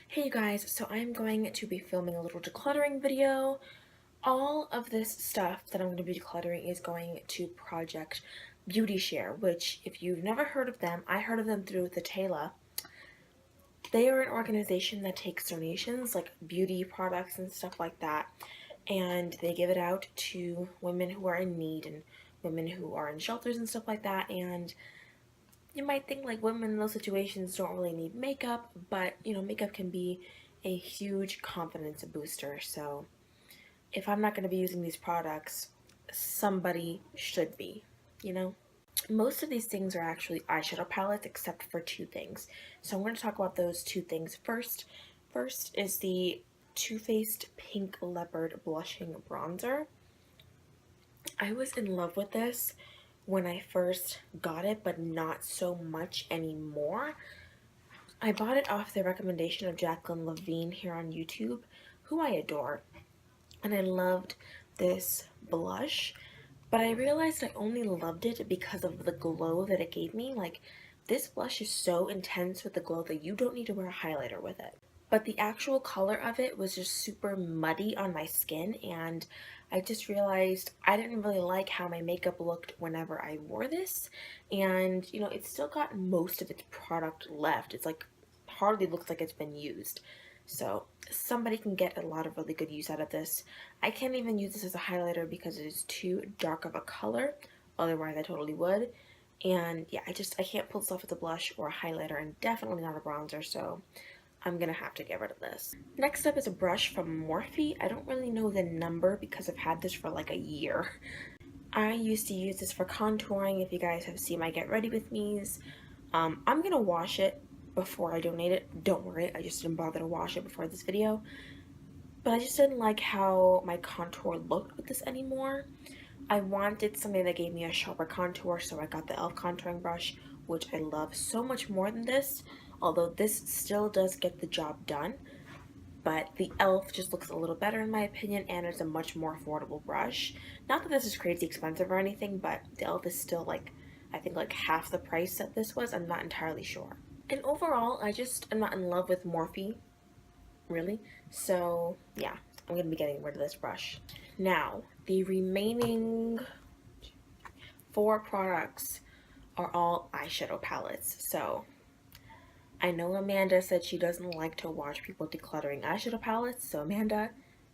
Hey you guys, so I'm going to be filming a little decluttering video. All of this stuff that I'm going to be decluttering is going to Project Beauty Share, which if you've never heard of them, I heard of them through the Taylor. They are an organization that takes donations like beauty products and stuff like that, and they give it out to women who are in need and women who are in shelters and stuff like that. And you might think like women in those situations don't really need makeup, but makeup can be a huge confidence booster. So if I'm not going to be using these products, somebody should be, you know? Most of these things are actually eyeshadow palettes except for two things. So I'm going to talk about those two things first. First is the Too Faced Pink Leopard Blushing Bronzer. I was in love with this when I first got it, but not so much anymore. I bought it off the recommendation of Jacqueline Levine here on YouTube, who I adore, and I loved this blush, but I realized I only loved it because of the glow that it gave me. Like, this blush is so intense with the glow that you don't need to wear a highlighter with it. But the actual color of it was just super muddy on my skin, and I just realized I didn't really like how my makeup looked whenever I wore this. And it's still got most of its product left. It's like hardly looks like it's been used. So somebody can get a lot of really good use out of this. I can't even use this as a highlighter because it is too dark of a color. Otherwise I totally would. And yeah, I can't pull this off with a blush or a highlighter, and definitely not a bronzer, so I'm gonna have to get rid of this. Next up is a brush from Morphe. I don't really know the number because I've had this for like a year. I used to use this for contouring. If you guys have seen my Get Ready With Me's, I'm gonna wash it before I donate it. Don't worry, I just didn't bother to wash it before this video. But I just didn't like how my contour looked with this anymore. I wanted something that gave me a sharper contour, so I got the e.l.f. contouring brush, which I love so much more than this, although this still does get the job done. But the e.l.f. just looks a little better in my opinion, and it's a much more affordable brush. Not that this is crazy expensive or anything, but the e.l.f. is still like, I think like half the price that this was. I'm not entirely sure. And overall, I just am not in love with Morphe, really. So yeah, I'm gonna be getting rid of this brush. Now, the remaining 4 products are all eyeshadow palettes. So I know Amanda said she doesn't like to watch people decluttering eyeshadow palettes, so Amanda,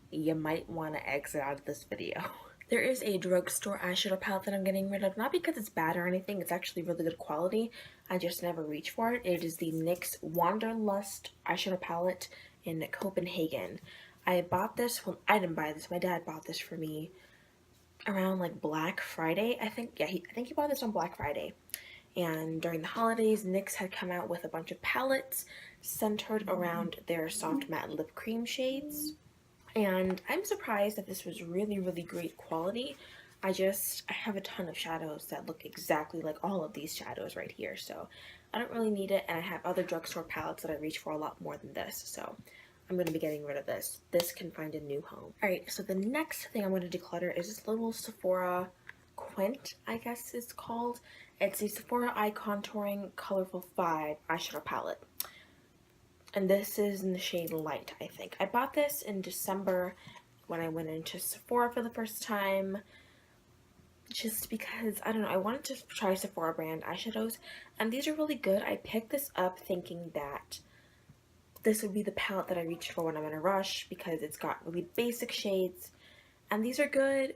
you might want to exit out of this video. There is a drugstore eyeshadow palette that I'm getting rid of, not because it's bad or anything, it's actually really good quality. I just never reach for it. It is the NYX Wanderlust eyeshadow palette in Copenhagen. I bought this, well, I didn't buy this, my dad bought this for me around like Black Friday, I think. Yeah, I think he bought this on Black Friday. And during the holidays, NYX had come out with a bunch of palettes centered around their soft matte lip cream shades. And I'm surprised that this was really, really great quality. I have a ton of shadows that look exactly like all of these shadows right here, so I don't really need it, and I have other drugstore palettes that I reach for a lot more than this, so I'm going to be getting rid of this. This can find a new home. Alright, so the next thing I'm going to declutter is this little Sephora Quint, I guess it's called. It's the Sephora Eye Contouring Colorful 5 eyeshadow palette. And this is in the shade Light, I think. I bought this in December when I went into Sephora for the first time, just because, I don't know, I wanted to try Sephora brand eyeshadows, and these are really good. I picked this up thinking that this would be the palette that I reach for when I'm in a rush, because it's got really basic shades, and these are good,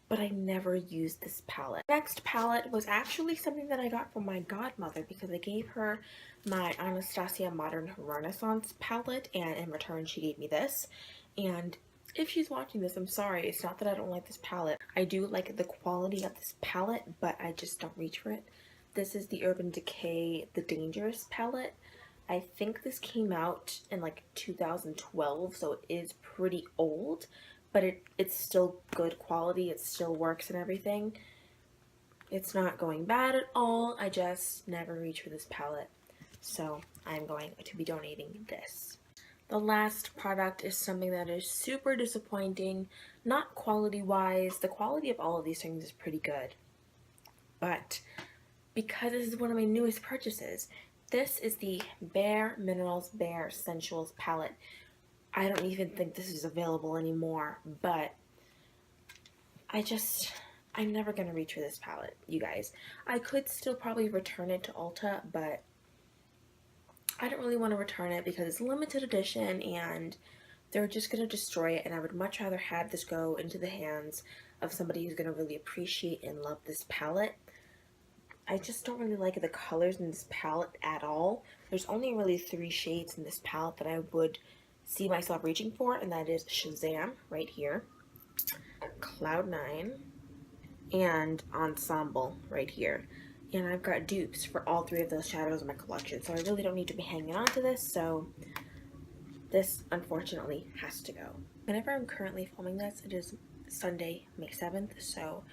but I never used this palette. Next palette was actually something that I got from my godmother because I gave her my Anastasia Modern Renaissance palette, and in return she gave me this. And if she's watching this, I'm sorry. It's not that I don't like this palette. I do like the quality of this palette, but I just don't reach for it. This is the Urban Decay The Dangerous palette. I think this came out in like 2012, so it is pretty old, but it's still good quality. It still works and everything. It's not going bad at all. I just never reach for this palette, so I'm going to be donating this. The last product is something that is super disappointing, not quality-wise. The quality of all of these things is pretty good, but because this is one of my newest purchases, This is the Bare Minerals Bare Sensuals palette. I don't even think this is available anymore, but I'm never going to reach for this palette, you guys. I could still probably return it to Ulta, but I don't really want to return it because it's limited edition and they're just going to destroy it, and I would much rather have this go into the hands of somebody who's going to really appreciate and love this palette. I just don't really like the colors in this palette at all. There's only really 3 shades in this palette that I would see myself reaching for, and that is Shazam right here, Cloud 9, and Ensemble right here. And I've got dupes for all 3 of those shadows in my collection, so I really don't need to be hanging on to this, so this unfortunately has to go. Whenever I'm currently filming this, it is Sunday, May 7th, so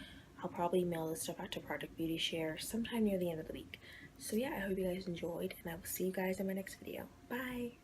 I'll probably mail this stuff out to Project Beauty Share sometime near the end of the week. So yeah, I hope you guys enjoyed, and I will see you guys in my next video. Bye!